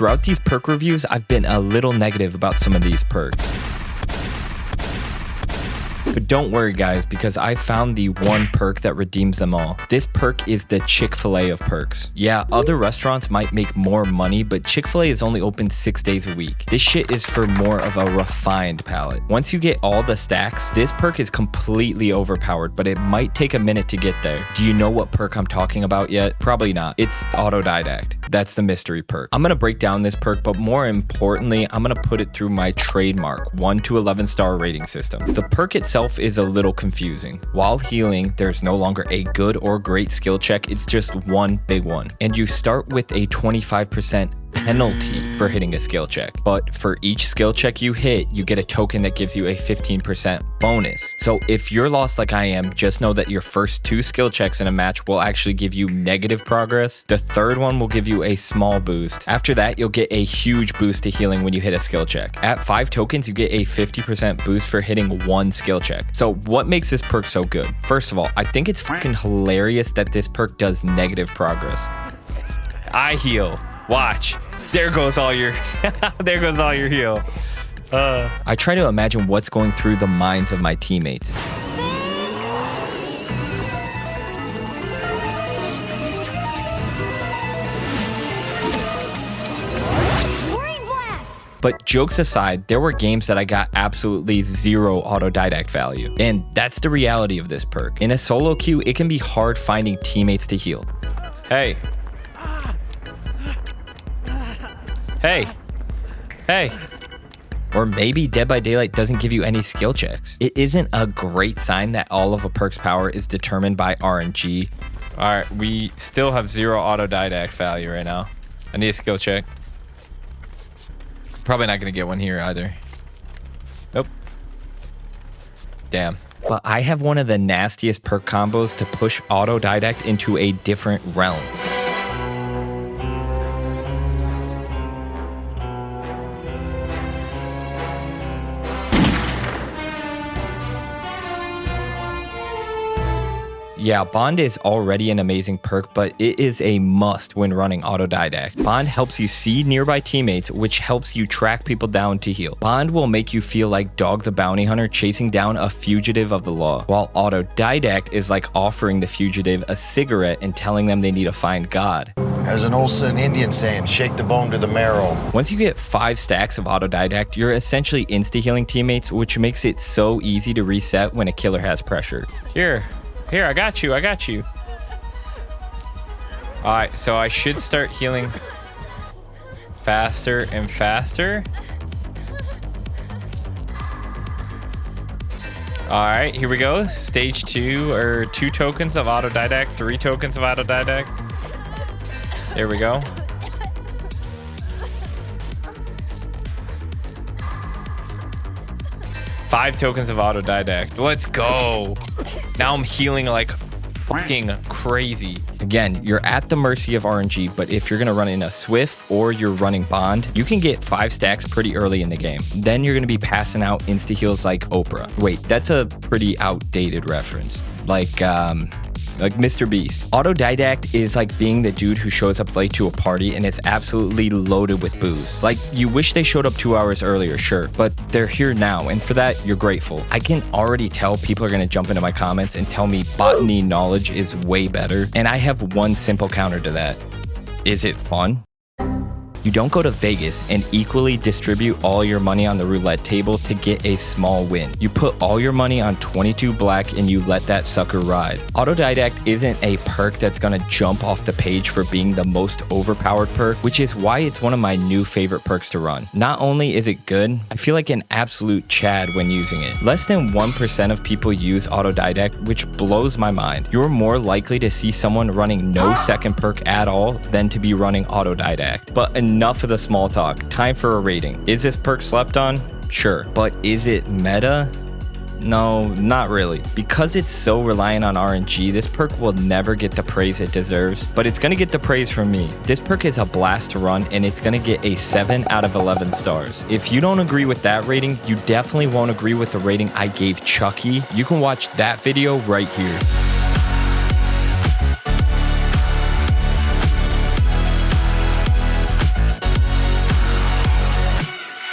throughout these perk reviews, I've been a little negative about some of these perks. But don't worry guys, because I found the one perk that redeems them all. This perk is the Chick-fil-A of perks. Yeah, other restaurants might make more money, but Chick-fil-A is only open 6 days a week. This shit is for more of a refined palate. Once you get all the stacks, this perk is completely overpowered, but it might take a minute to get there. Do you know what perk I'm talking about yet? Probably not. It's Autodidact. That's the mystery perk. I'm gonna break down this perk, but more importantly, I'm gonna put it through my trademark 1 to 11 star rating system. The perk itself is a little confusing. While healing, there's no longer a good or great skill check, it's just one big one. And you start with a 25% penalty for hitting a skill check. But for each skill check you hit, you get a token that gives you a 15% bonus. So if you're lost like I am, just know that your first 2 skill checks in a match will actually give you negative progress. The third one will give you a small boost. After that, you'll get a huge boost to healing when you hit a skill check. At 5 tokens, you get a 50% boost for hitting 1 skill check. So what makes this perk so good? First of all, I think it's fucking hilarious that this perk does negative progress. I heal. Watch. There goes all your there goes all your heal. I try to imagine what's going through the minds of my teammates. But jokes aside, there were games that I got absolutely 0 autodidact value. And that's the reality of this perk. In a solo queue, it can be hard finding teammates to heal. Hey. Hey. Hey. Or maybe Dead by Daylight doesn't give you any skill checks. It isn't a great sign that all of a perk's power is determined by RNG. All right, we still have 0 autodidact value right now. I need a skill check. Probably not gonna get one here either. Nope. Damn. But I have one of the nastiest perk combos to push Autodidact into a different realm. Yeah, Bond is already an amazing perk, but it is a must when running Autodidact. Bond helps you see nearby teammates, which helps you track people down to heal. Bond will make you feel like Dog the Bounty Hunter chasing down a fugitive of the law, while Autodidact is like offering the fugitive a cigarette and telling them they need to find God. As an old Sun Indian saying, shake the bone to the marrow. Once you get 5 stacks of Autodidact, you're essentially insta-healing teammates, which makes it so easy to reset when a killer has pressure. Here, I got you. All right, so I should start healing faster and faster. All right, here we go. Stage 2, or 2 tokens of Autodidact, 3 tokens of Autodidact. There we go. Five tokens of Autodidact. Let's go. Now I'm healing like fucking crazy. Again, you're at the mercy of RNG, but if you're gonna run in a Swift or you're running Bond, you can get 5 stacks pretty early in the game. Then you're gonna be passing out insta heals like Oprah. Wait, that's a pretty outdated reference. Like Mr. Beast. Autodidact is like being the dude who shows up late to a party and is absolutely loaded with booze. Like, you wish they showed up 2 hours earlier, sure, but they're here now, and for that, you're grateful. I can already tell people are gonna jump into my comments and tell me botany knowledge is way better, and I have one simple counter to that. Is it fun? You don't go to Vegas and equally distribute all your money on the roulette table to get a small win. You put all your money on 22 black and you let that sucker ride. Autodidact isn't a perk that's gonna jump off the page for being the most overpowered perk, which is why it's one of my new favorite perks to run. Not only is it good, I feel like an absolute Chad when using it. Less than 1% of people use Autodidact, which blows my mind. You're more likely to see someone running no second perk at all than to be running Autodidact. But enough of the small talk. Time for a rating. Is this perk slept on? Sure. But is it meta? No, not really. Because it's so reliant on RNG, this perk will never get the praise it deserves, but it's gonna get the praise from me. This perk is a blast to run, and it's gonna get a 7 out of 11 stars. If you don't agree with that rating, you definitely won't agree with the rating I gave Chucky. You can watch that video right here.